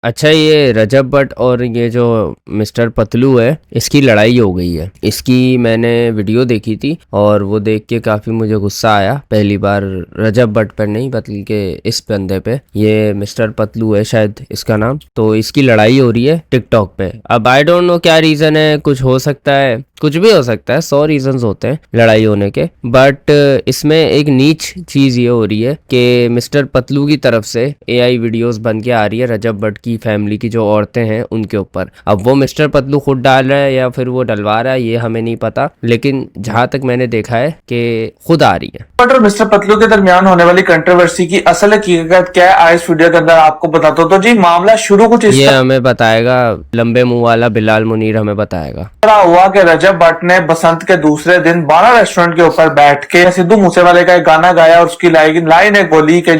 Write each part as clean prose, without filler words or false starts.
अच्छा, ये रजब भट्ट और ये जो मिस्टर पतलू है, इसकी लड़ाई हो गई है। इसकी मैंने वीडियो देखी थी और वो देख के काफ़ी मुझे गुस्सा आया। पहली बार रजब भट्ट पर नहीं बल्कि इस बंदे पे, ये मिस्टर पतलू है शायद इसका नाम, तो इसकी लड़ाई हो रही है टिकटॉक पे। अब आई डोंट नो क्या रीज़न है, कुछ हो सकता है, कुछ भी हो सकता है, 100 रीजंस होते हैं लड़ाई होने के। बट इसमें एक नीच चीज़ ये हो रही है कि मिस्टर पतलू की तरफ से एआई वीडियोस बन के आ रही है रजब भट्ट की फैमिली की जो औरतें हैं उनके ऊपर। अब वो मिस्टर पतलू खुद डाल रहा है या फिर वो डलवा रहा है, ये हमें नहीं पता, लेकिन जहां तक मैंने देखा है कि खुद आ रही है। और मिस्टर पतलू के दरमियान होने वाली कंट्रोवर्सी की असल हकीकत क्या है, आज इस वीडियो के अंदर आपको बताता हूं। तो जी मामला शुरू कुछ इस ये हमें बताएगा लंबे मुंह वाला बिलाल मुनीर, हमें बताएगा। तरह हुआ कि रजब भट्ट ने बसंत के दूसरे दिन 12 रेस्टोरेंट के ऊपर बैठ के सिद्धू मूसेवाले का एक गाना गाया और उसकी लाइन एक बोली कि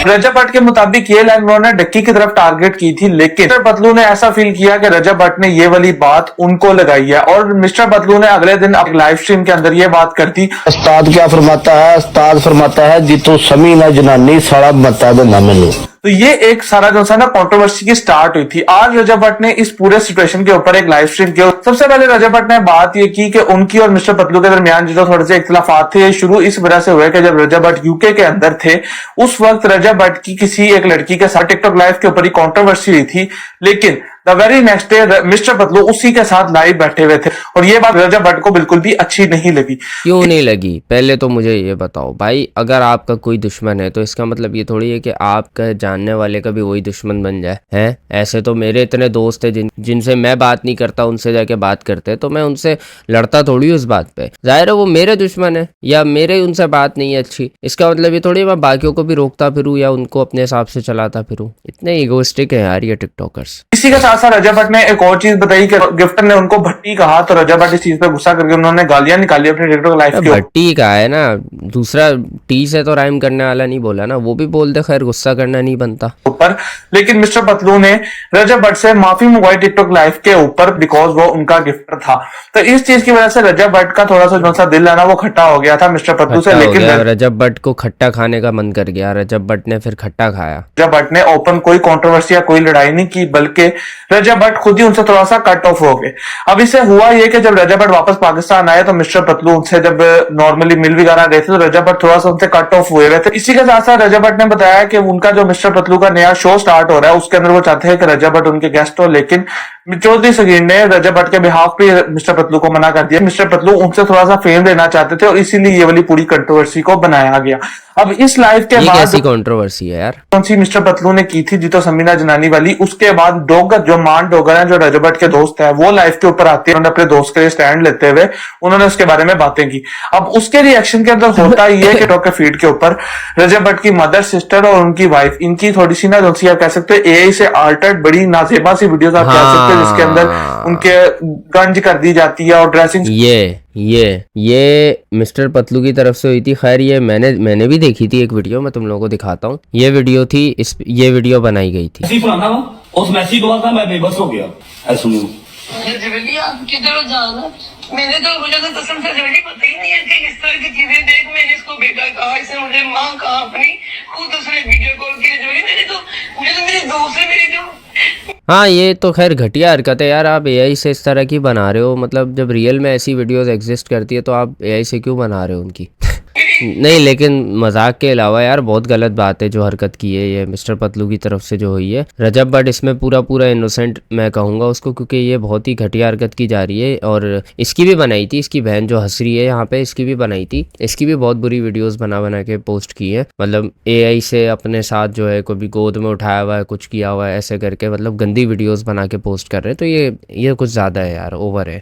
रजब भट्ट के मुताबिक ये लाइन उन्होंने डक्की की तरफ टारगेट की थी, लेकिन मिस्टर पतलू ने ऐसा फील किया कि रजब भट्ट ने ये वाली बात उनको लगाई है और मिस्टर पतलू ने अगले दिन अपने लाइव स्ट्रीम के अंदर ये बात कर दी। उस्ताद क्या फरमाता है? उस्ताद फरमाता है जितो समी ना जनानी साड़ा बता देना मैनू। तो ये एक सारा जो सा ना कंट्रोवर्सी की स्टार्ट हुई थी। आज रजब भट्ट ने इस पूरे सिचुएशन के ऊपर एक लाइव स्ट्रीम किया। सबसे पहले रजब भट्ट ने बात ये की कि उनकी और मिस्टर पतलू के दरमियान जो थोड़े से इख्तिलाफात थे, शुरू इस वजह से हुए कि जब रजब भट्ट यूके के अंदर थे उस वक्त रजब भट्ट की किसी एक लड़की के साथ टिकटॉक लाइव के ऊपर ही कंट्रोवर्सी हुई थी, लेकिन the very next day mister Patlu उसी के साथ लाइव बैठे हुए थे और ये बात रजब भट्ट को बिल्कुल भी अच्छी नहीं लगी। क्यों नहीं लगी? पहले तो मुझे ये बताओ भाई, अगर आपका कोई दुश्मन है तो इसका मतलब ये थोड़ी है कि आपका जानने वाले का भी वही दुश्मन बन जाए हैं। ऐसे तो मेरे इतने दोस्त हैं जिनसे मैं बात नहीं करता, उनसे जाके बात करते, तो मैं उनसे लड़ता थोड़ी हूँ इस बात पे। जाहिर है वो मेरे दुश्मन है या मेरे उनसे बात नहीं है अच्छी, इसका मतलब ये थोड़ी मैं बाकियों को भी रोकता फिरूँ या उनको अपने हिसाब से चलाता फिरूँ। इतने ईगोइस्टिक है यार ये टिकटॉकर्स। इसी के साथ साथ रजब भट्ट ने एक और चीज बताई कि गिफ्टर ने उनको भट्टी कहा, तो रजब भट्ट इस चीज पे गुस्सा करके उन्होंने गालियां निकाली अपने टिकटॉक लाइव के। भट्टी कहा है ना, दूसरा टी से तो राइम करने वाला नहीं बोला ना, वो भी बोल दे, खैर गुस्सा करना नहीं बनता ऊपर। लेकिन मिस्टर पतलू ने रजब भट्ट से माफी मंगवाई टिकटॉक लाइव के ऊपर, बिकॉज वो उनका गिफ्टर था। तो इस चीज की वजह से रजब भट्ट का थोड़ा सा जो सा दिल है ना वो खट्टा हो गया था मिस्टर पतलू से। लेकिन रजब भट्ट को खट्टा खाने का मन कर गया, रजब भट्ट ने फिर खट्टा खाया। रजब भट्ट ने ओपन कोई कंट्रोवर्सी या कोई लड़ाई नहीं की, बल्कि रजब भट्ट खुद ही उनसे थोड़ा सा कट ऑफ हो गए। अब इससे हुआ ये कि जब रजब भट्ट वापस पाकिस्तान आए तो मिस्टर पतलू उनसे जब नॉर्मली मिल वगैरह गए थे तो रजब भट्ट थोड़ा सा उनसे कट ऑफ हुए थे। इसी के साथ साथ रजब भट्ट ने बताया कि उनका जो मिस्टर पतलू का नया शो स्टार्ट हो रहा है उसके अंदर वो चाहते हैं कि रजब भट्ट उनके गेस्ट हो, लेकिन चौधरी सगीर ने रजब भट्ट के बिहाफ पे मिस्टर पतलू को मना कर दिया। मिस्टर पतलू उनसे थोड़ा सा फेम देना चाहते थे और इसीलिए ये वाली पूरी कंट्रोवर्सी को बनाया गया। अब इस लाइव के बाद कैसी कंट्रोवर्सी है यार? कौन सी मिस्टर पतलू ने की थी जितो समीना जनानी वाली, उसके बाद डोगर जो मान डोगर है जो रजब भट्ट के दोस्त है वो लाइव के ऊपर आते हैं, उन्होंने अपने दोस्त के लिए स्टैंड लेते हुए उन्होंने उसके बारे में बातें की। अब उसके रिएक्शन के अंदर होता ही है कि टॉक के फीड के ऊपर रजब भट्ट की मदर, सिस्टर और उनकी वाइफ, इनकी थोड़ी सी ना जो सी आप कह सकते हो एआई से अल्टर्ड बड़ी नाजेबा सी वीडियोस आप कह सकते हो जिसके अंदर उनके गंज कर दी जाती है और ड्रेसिंग। ये मिस्टर पतलू की तरफ से हुई थी। खैर ये मैंने भी देखी थी एक वीडियो, मैं तुम लोगों को दिखाता हूँ। ये वीडियो थी, ये वीडियो बनाई गई थी। उस मैसी को था, मैं बेबस हो गया। आप किधर जाना? मैंने तो मुझे तो कसम से जल्दी पता ही नहीं है कि इस तरह की चीजें देख। मैंने इसको बेटा कहा, इसने मुझे माँ कहा अपनी, खुद उसने वीडियो कॉल की। मुझे तो मेरे दोस्त है मेरी जो। हाँ ये तो खैर घटिया हरकत है यार, आप एआई से इस तरह की बना रहे हो। मतलब जब रियल में ऐसी वीडियोस एग्जिस्ट करती है तो आप एआई से क्यों बना रहे हो उनकी? नहीं, लेकिन मजाक के अलावा यार बहुत गलत बात है जो हरकत की है ये मिस्टर पतलू की तरफ से जो हुई है। रजब भट्ट इसमें पूरा इनोसेंट मैं कहूँगा उसको, क्योंकि ये बहुत ही घटिया हरकत की जा रही है। और इसकी भी बनाई थी, इसकी बहन जो हंस रही है यहाँ पे, इसकी भी बनाई थी। इसकी भी बहुत बुरी वीडियोस बना के पोस्ट की है। मतलब एआई से अपने साथ जो है कभी गोद में उठाया हुआ है, कुछ किया हुआ है, ऐसे करके मतलब गंदी वीडियोस बना के पोस्ट कर रहे हैं। तो ये कुछ ज्यादा है यार, ओवर है।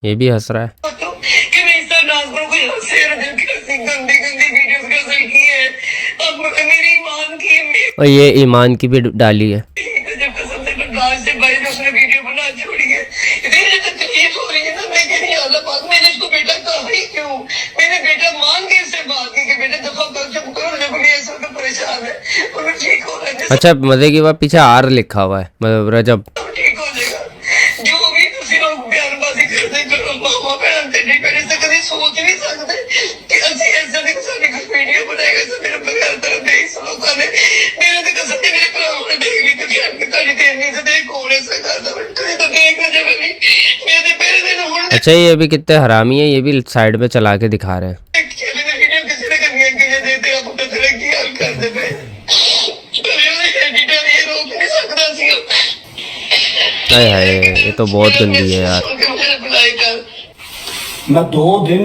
ये भी हंस रहा है। और ये ईमान की भी डाली है। वीडियो बना छोड़ी है, इतनी तकलीफ हो रही है ना, मैं कह रही हूं अल्लाह पाक मैंने इसको बेटा कहा ही क्यों? मैंने बेटा मान के इससे बात की कि बेटा दफा कर चुप करो, जब भी ऐसा तो परेशान है और ठीक हो रहा है। अच्छा मजे की बात, पीछे आर लिखा हुआ है, मतलब रजब ठीक हो जाएगा। जो भी तुसी लोग बयानबाजी से मेरे बगैर तरफ नहीं लोगों ने मेरे तो कसम से मेरे भरावां ने देख ली क्योंकि हमने कड़ी ते नहीं से देख कौन है इसका करदा बट तो देख ना जब भी मेरे पहले दिन हुन अच्छा ये भी कितने हरामी है, ये भी साइड में चला के दिखा रहे हैं। खेले ने वीडियो किसी ने करनी है कि ये देते आप तो तेरे की हाल कर दे पे ये एडिटर ये रोक नहीं सकता सी हाय हाय, ये तो बहुत गंदी है यार। मैं 2 दिन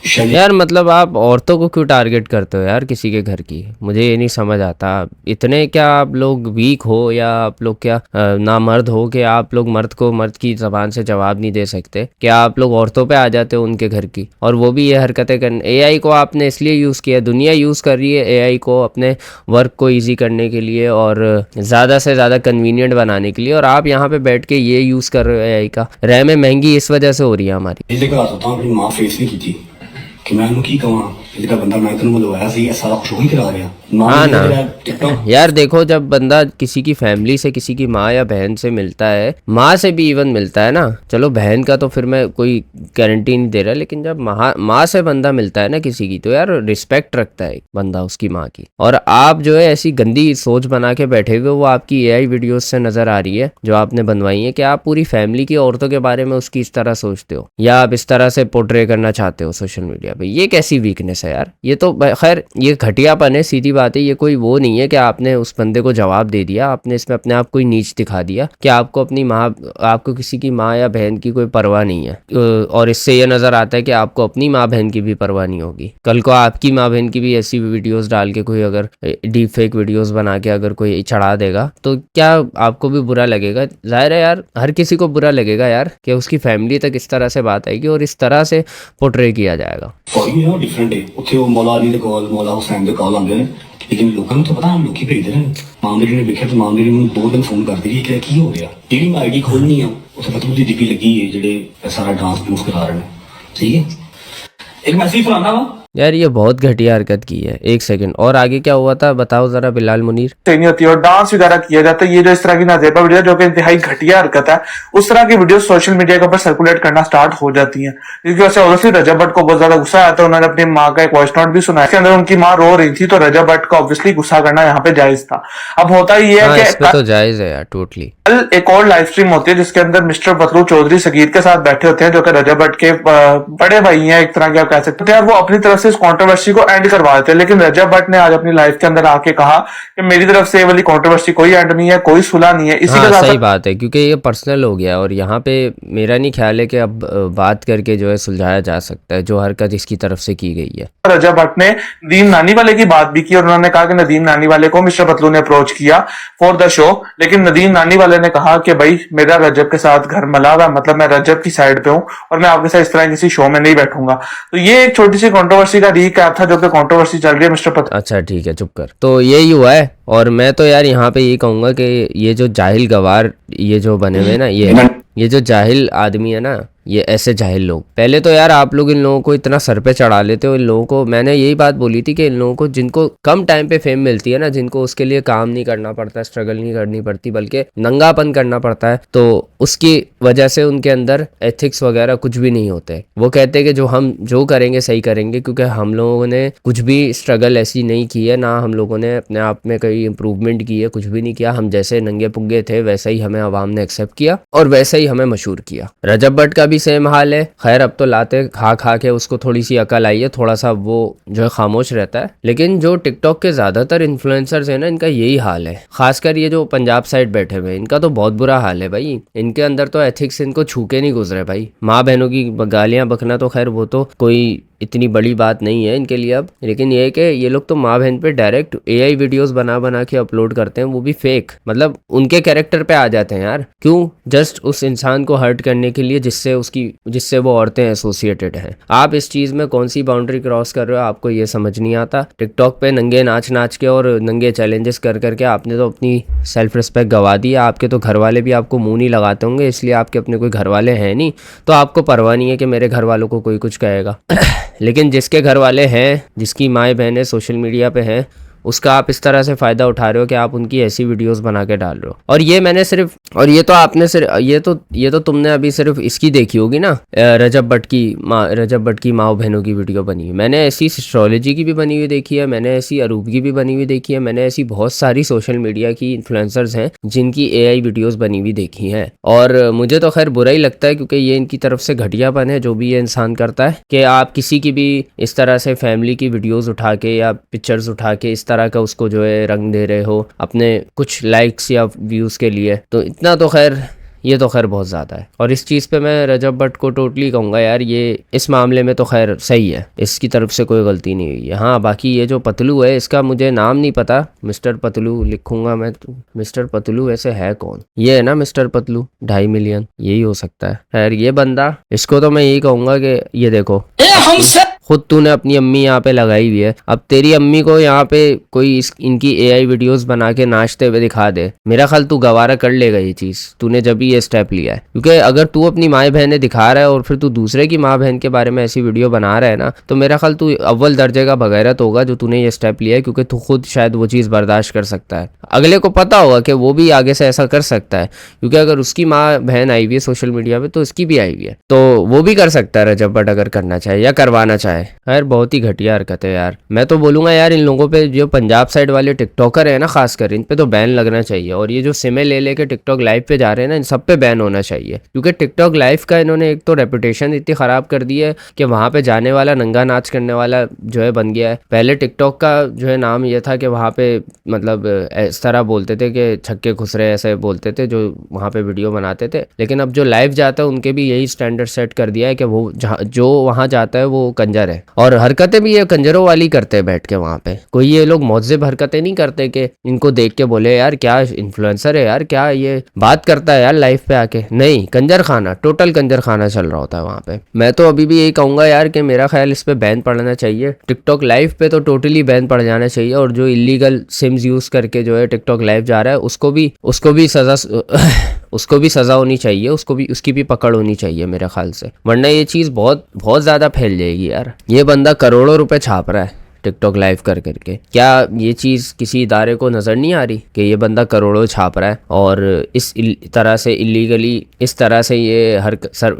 शनि यार मतलब आप औरतों को क्यों टारगेट करते हो यार किसी के घर की, मुझे ये नहीं समझ आता। इतने क्या आप लोग वीक हो या आप लोग क्या नामर्द हो कि आप लोग मर्द को मर्द की जबान से जवाब नहीं दे सकते? क्या आप लोग औरतों पे आ जाते हो उनके घर की, और वो भी ये हरकतें करने? एआई को आपने इसलिए यूज़ किया, दुनिया यूज़ कर रही है एआई को अपने वर्क को ईजी करने के लिए और ज़्यादा से ज़्यादा कन्वीनियंट बनाने के लिए, और आप यहाँ पे बैठ के ये यूज़ कर रहे हो एआई का। रैमें महंगी इस वजह से हो रही है हमारी। ਇਹਦੇ ਘਰ ਤੋਂ ਆਪਣੀ ਮਾਂ ਫੇਸ ਨਹੀਂ ਕੀਤੀ ਕਿ ਮੈਂ ਉਹਨੂੰ ਕੀ ਕਹਾਂ, ਇਹਦਾ ਬੰਦਾ ਮੈਂ ਤੈਨੂੰ ਮਿਲਵਾਇਆ ਸੀ ਇਹ ਸਾਰਾ ਕੁਝ ਉਹੀ ਕਰਾ ਰਿਹਾ। हाँ ना टिकटॉक यार देखो, जब बंदा किसी की फैमिली से, किसी की माँ या बहन से मिलता है, माँ से भी इवन मिलता है ना, चलो बहन का तो फिर मैं कोई गारंटी नहीं दे रहा, लेकिन जब माँ से बंदा मिलता है ना किसी की, तो यार रिस्पेक्ट रखता है बंदा उसकी माँ की। और आप जो है ऐसी गंदी सोच बना के बैठे हुए, वो आपकी एआई वीडियोस से नजर आ रही है जो आपने बनवाई है, कि आप पूरी फैमिली की औरतों के बारे में उसकी इस तरह सोचते हो या आप इस तरह से पोर्ट्रे करना चाहते हो सोशल मीडिया पे। ये कैसी वीकनेस है यार? ये तो खैर ये घटियापन है, सीधी बात है। ये कोई वो नहीं है कि आपने उस बंदे को जवाब दे दिया, आपने इसमें अपने आप को नीच दिखा दिया कि आपको अपनी माँ, आपको किसी की माँ या बहन की कोई परवाह नहीं है। और इससे ये नज़र आता है कि आपको अपनी माँ बहन की भी परवाह नहीं होगी। कल को आपकी माँ बहन की भी ऐसी वीडियोस डाल के कोई अगर डीप फेक वीडियोस बना के अगर कोई चढ़ा देगा तो क्या आपको भी बुरा लगेगा? जाहिर है यार, हर किसी को बुरा लगेगा यार कि उसकी फैमिली तक इस तरह से बात आएगी और इस तरह से पोर्ट्रे किया जाएगा। ਕੋਈ ਨਾ ਡਿਫਰੈਂਟ ਹੈ ਉੱਥੇ ਉਹ ਮੌਲਾ ਅਲੀ ਦੇ ਕਾਲ, ਮੌਲਾ ਹੁਸੈਨ ਦੇ ਕਾਲ ਆਉਂਦੇ ਨੇ, ਲੇਕਿਨ ਲੋਕਾਂ ਨੂੰ ਤਾਂ ਪਤਾ ਹਨ, ਲੋਕੀ ਭੇਜਦੇ ਨੇ। ਮਾਮਲੇ ਨੇ ਵੇਖਿਆ ਤਾਂ ਮਾਮਲੇ ਨੂੰ 2 ਦਿਨ ਫੋਨ ਕਰਦੀ ਕਿ ਕੀ ਹੋ ਗਿਆ, ਜਿਹੜੀ ਮੈਂ ਆਈਡੀ ਖੋਲਣੀ ਆ ਉੱਥੇ ਪਤਲੂ ਦੀ ਡਿੱਗੀ ਲੱਗੀ ਹੈ ਜਿਹੜੇ ਇਹ ਸਾਰਾ ਡਾਂਸ ਪ੍ਰੂਫ ਕਰਾ ਰਹੇ ਨੇ। ਠੀਕ ਹੈ, ਇੱਕ ਮੈਸੇਜ ਫਲਾਣਾ ਵਾ यार ये बहुत घटिया हरकत की है। एक सेकंड, और आगे क्या हुआ था बताओ जरा बिलाल मुनीर। नहीं होती और डांस वगैरह किया जाता है। ये जो इस तरह की नाजेबा वीडियो जो कि इंतहाई घटिया हरकत है, उस तरह की वीडियो सोशल मीडिया के ऊपर सर्कुलेट करना स्टार्ट हो जाती हैं। क्योंकि वैसे ऑब्वियसली रजब भट्ट को बहुत ज्यादा गुस्सा आया था, उन्होंने अपनी माँ का एक वॉइस नोट भी सुना, इसके अंदर उनकी माँ रो रही थी, तो रजब भट्ट को ऑब्वियसली गुस्सा करना यहाँ पे जायज था। अब होता ही हाँ, है इस पे कि तो जायज है यार टोटली। कल एक और लाइव स्ट्रीम होती है जिसके अंदर मिस्टर पतलू चौधरी सगीर के साथ बैठे होते हैं, जो कि रजब भट्ट के बड़े भाई हैं, एक तरह के आप कह सकते हैं। वो अपनी तरफ से इस कंट्रोवर्सी को एंड करवा देते हैं, लेकिन रजब भट्ट ने आज अपनी लाइफ के अंदर आके कहा कि मेरी तरफ से ये वाली कंट्रोवर्सी कोई एंड नहीं है, कोई सुलह नहीं है। इसी हाँ, के साथ सही बात है, क्योंकि ये पर्सनल हो गया और यहाँ पे मेरा नहीं ख्याल है कि अब बात करके जो है सुलझाया जा सकता है जो हरकत इसकी तरफ से की गई है। रजब भट्ट ने नदीम नानी वाले की बात भी की और उन्होंने कहा कि नदीम नानी वाले को मिस्टर पतलू ने अप्रोच किया फॉर द शो, लेकिन नदीम नानी वाले ने कहा कि भाई मेरा रजब के साथ घर मला हुआ, मतलब मैं रजब की साइड पे हूँ और मैं आपके साथ इस तरह किसी शो में नहीं बैठूंगा। तो ये एक छोटी सी कंट्रोवर्सी का रीकैप था जो कि कंट्रोवर्सी चल रही है मिस्टर पतलू। अच्छा ठीक है, चुप कर। तो यही हुआ है, और मैं तो यार यहाँ पे ये कहूंगा कि ये जो जाहिल गवार ये जो बने हुए ना, ये जो जाहिल आदमी है ना, ये ऐसे जाहिल लोग, पहले तो यार आप लोग इन लोगों को इतना सर पे चढ़ा लेते हो। इन लोगों को मैंने यही बात बोली थी कि इन लोगों को, जिनको कम टाइम पे फेम मिलती है ना, जिनको उसके लिए काम नहीं करना पड़ता, स्ट्रगल नहीं करनी पड़ती, बल्कि नंगापन करना पड़ता है, तो उसकी वजह से उनके अंदर एथिक्स वगैरह कुछ भी नहीं होते। वो कहते हैं कि जो हम जो करेंगे सही करेंगे, क्योंकि हम लोगों ने कुछ भी स्ट्रगल ऐसी नहीं की है, ना हम लोगों ने अपने आप में कोई इंप्रूवमेंट की है, कुछ भी नहीं किया। हम जैसे नंगे पुंगे थे वैसे ही हमें अवाम ने एक्सेप्ट किया और वैसे ही हमें मशहूर किया। रजब भट्ट का भी सेम हाल है। खैर अब तो लाते खा खा के उसको थोड़ी सी अकल आई है, थोड़ा सा वो जो है खामोश रहता है, लेकिन जो टिकटॉक के ज्यादातर इन्फ्लुएंसर्स हैं ना, इनका यही हाल है। खासकर ये जो पंजाब साइड बैठे हुए हैं, इनका तो बहुत बुरा हाल है भाई। इनके अंदर तो एथिक्स इनको छू के नहीं गुजरे भाई। माँ बहनों की गालियां बकना तो खैर वो तो कोई इतनी बड़ी बात नहीं है इनके लिए अब, लेकिन ये है कि ये लोग तो माँ बहन पे डायरेक्ट एआई वीडियोस बना बना के अपलोड करते हैं, वो भी फेक, मतलब उनके कैरेक्टर पे आ जाते हैं यार। क्यों? जस्ट उस इंसान को हर्ट करने के लिए जिससे वो औरतें एसोसिएटेड हैं। आप इस चीज में कौन सी बाउंड्री क्रॉस कर रहे हो, आपको ये समझ नहीं आता। टिकटॉक पे नंगे नाच नाच के और नंगे चैलेंजेस कर करके आपने तो अपनी सेल्फ रिस्पेक्ट गवा दी। आपके तो घर वाले भी आपको मुंह नहीं लगाते होंगे, इसलिए आपके अपने कोई घर वाले हैं नहीं, तो आपको परवाह नहीं है कि मेरे घर वालों को कोई कुछ कहेगा। लेकिन जिसके घर वाले हैं, जिसकी माएँ बहनें सोशल मीडिया पे हैं, उसका आप इस तरह से फ़ायदा उठा रहे हो कि आप उनकी ऐसी वीडियोस बना के डाल रहे हो। और ये मैंने सिर्फ और ये तो आपने सिर्फ ये तो तुमने अभी सिर्फ इसकी देखी होगी ना, रजब भट्ट की माँ बहनों की वीडियो बनी हुई। मैंने ऐसी एस्ट्रोलॉजी की भी बनी हुई देखी है, मैंने ऐसी अरूप की भी बनी हुई देखी है, मैंने ऐसी बहुत सारी सोशल मीडिया की इन्फ्लुएंसर्स हैं जिनकी AI वीडियोस बनी हुई देखी हैं। और मुझे तो खैर बुरा ही लगता है, क्योंकि ये इनकी तरफ से घटियापन है जो भी ये इंसान करता है, कि आप किसी की भी इस तरह से फैमिली की वीडियोस उठा के या पिक्चर्स उठा के इस तरह का उसको जो है रंग दे रहे हो अपने कुछ लाइक्स या व्यूज़ के लिए। तो इतना तो खैर, ये तो खैर बहुत ज़्यादा है। और इस चीज़ पे मैं रजब भट्ट को टोटली कहूँगा यार, ये इस मामले में तो खैर सही है, इसकी तरफ से कोई गलती नहीं हुई है। हाँ, बाकी ये जो पतलू है, इसका मुझे नाम नहीं पता, मिस्टर पतलू लिखूंगा मैं तो। मिस्टर पतलू वैसे है कौन? ये है ना मिस्टर पतलू, 2.5 मिलियन, यही हो सकता है। खैर ये बंदा, इसको तो मैं यही कहूँगा कि ये देखो, खुद तूने अपनी अम्मी यहाँ पे लगाई हुई है, अब तेरी अम्मी को यहाँ पे कोई इनकी AI वीडियोस बना के नाचते हुए दिखा दे, मेरा ख्याल तू गवारा कर लेगा ये चीज़, तूने जब भी ये स्टेप लिया है। क्योंकि अगर तू अपनी माँ बहनें दिखा रहा है और फिर तू दूसरे की माँ बहन के बारे में ऐसी वीडियो बना रहा है ना, तो मेरा ख्याल तू अव्वल दर्जे का बगैरत होगा जो तूने ये स्टेप लिया है, क्योंकि तू खुद शायद वो चीज़ बर्दाश्त कर सकता है। अगले को पता होगा कि वो भी आगे से ऐसा कर सकता है, क्योंकि अगर उसकी माँ बहन आई हुई है सोशल मीडिया पे तो इसकी भी आई हुई है, तो वो भी कर सकता है रजब भट्ट अगर करना चाहे या करवाना चाहे। खैर बहुत ही घटिया हरकत है यार। मैं तो बोलूंगा यार, इन लोगों पे, जो पंजाब साइड वाले टिकटॉकर है ना खासकर, इन पे तो बैन लगना चाहिए। और ये जो सिमें ले लेके टिकटॉक लाइव पे जा रहे हैं ना, इन सब पे बैन होना चाहिए, क्योंकि टिकटॉक लाइव का इन्होंने एक तो रेपुटेशन इतनी खराब कर दी है कि वहाँ पे जाने वाला नंगा नाच करने वाला जो है बन गया है। पहले टिकटॉक का जो है नाम ये था कि वहाँ पे मतलब इस तरह बोलते थे कि छक्के खुसरे ऐसे बोलते थे जो वहाँ पे वीडियो बनाते थे, लेकिन अब जो लाइव जाता है उनके भी यही स्टैंडर्ड सेट कर दिया है कि वो जो वहाँ जाता है वो कंजर है। और हरकतें भी ये कंजरों वाली करते हैं बैठ के वहाँ पे, कोई ये लोग मौज़िब हरकतें नहीं करते कि इनको देख के बोले यार क्या इन्फ्लुएंसर है यार, क्या ये बात करता है यार लाइव पे आके। नहीं, कंजर खाना, टोटल कंजर खाना चल रहा होता है वहाँ पे। मैं तो अभी भी यही कहूँगा यार कि मेरा ख्याल इस पे बैन पड़ना चाहिए, टिकटॉक लाइव पे तो टोटली बैन पड़ जाना चाहिए। और जो इलीगल सिम्स यूज़ करके जो है टिकटॉक लाइव जा रहा है उसको भी सज़ा होनी चाहिए, उसकी भी पकड़ होनी चाहिए मेरे ख्याल से, वरना ये चीज़ बहुत बहुत ज़्यादा फैल जाएगी यार। ये बंदा करोड़ों रुपए छाप रहा है टिकटॉक लाइव कर करके, क्या ये चीज़ किसी इदारे को नज़र नहीं आ रही कि ये बंदा करोड़ों छाप रहा है और इस तरह से इलीगली इस तरह से ये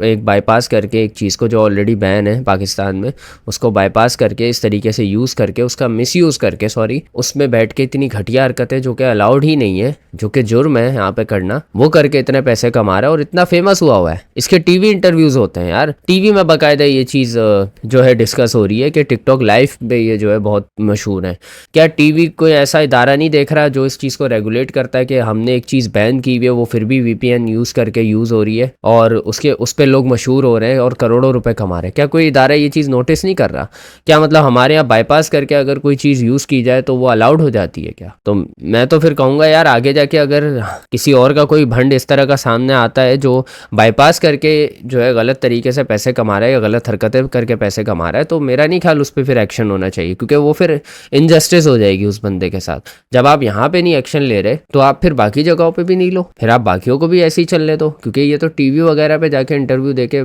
एक बाईपास करके एक चीज़ को जो ऑलरेडी बैन है पाकिस्तान में, उसको बाईपास करके इस तरीके से यूज़ करके, उसका मिसयूज़ करके, उसमें बैठ के इतनी घटिया हरकतें जो कि अलाउड ही नहीं है, जो कि जुर्म है यहाँ पे करना, वो करके इतने पैसे कमा रहा है और इतना फेमस हुआ है। इसके टीवी इंटरव्यूज़ होते हैं यार, टीवी में बाकायदा ये चीज़ जो है डिस्कस हो रही है कि टिकटॉक लाइव पे ये जो है बहुत मशहूर है। क्या टीवी कोई ऐसा इदारा नहीं देख रहा जो इस चीज़ को रेगुलेट करता है कि हमने एक चीज़ बैन की हुई है, वो फिर भी VPN यूज़ करके यूज़ हो रही है और उस पर लोग मशहूर हो रहे हैं और करोड़ों रुपए कमा रहे हैं? क्या कोई इदारा ये चीज़ नोटिस नहीं कर रहा? क्या मतलब हमारे यहाँ बाईपास करके अगर कोई चीज़ यूज़ की जाए तो वो अलाउड हो जाती है क्या? तो मैं तो फिर कहूँगा यार, आगे जाके अगर किसी और का कोई भंड इस तरह का सामने आता है जो बाईपास करके जो है गलत तरीके से पैसे कमा रहा है या गलत हरकतें करके पैसे कमा रहा है, तो मेरा नहीं ख्याल उस पर फिर एक्शन होना चाहिए, क्योंकि वो फिर इनजस्टिस हो जाएगी उस बंदे के साथ। जब आप यहाँ पे नहीं एक्शन ले रहे तो आप फिर बाकी जगहों पे भी नहीं लो, फिर आप बाकियों को भी ऐसे ही चलने दो, क्योंकि ये तो टीवी वगैरह पे जाके इंटरव्यू देके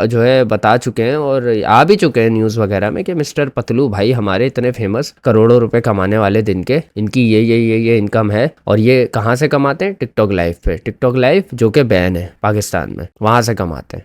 जो है बता चुके हैं और आ भी चुके हैं न्यूज़ वगैरह में कि मिस्टर पतलू भाई हमारे इतने फेमस करोड़ों रुपए कमाने वाले दिन के, इनकी ये इनकम है। और ये कहाँ से कमाते हैं? टिकटॉक लाइव पे, टिकटॉक लाइव जो कि बैन है पाकिस्तान में, वहाँ से कमाते हैं।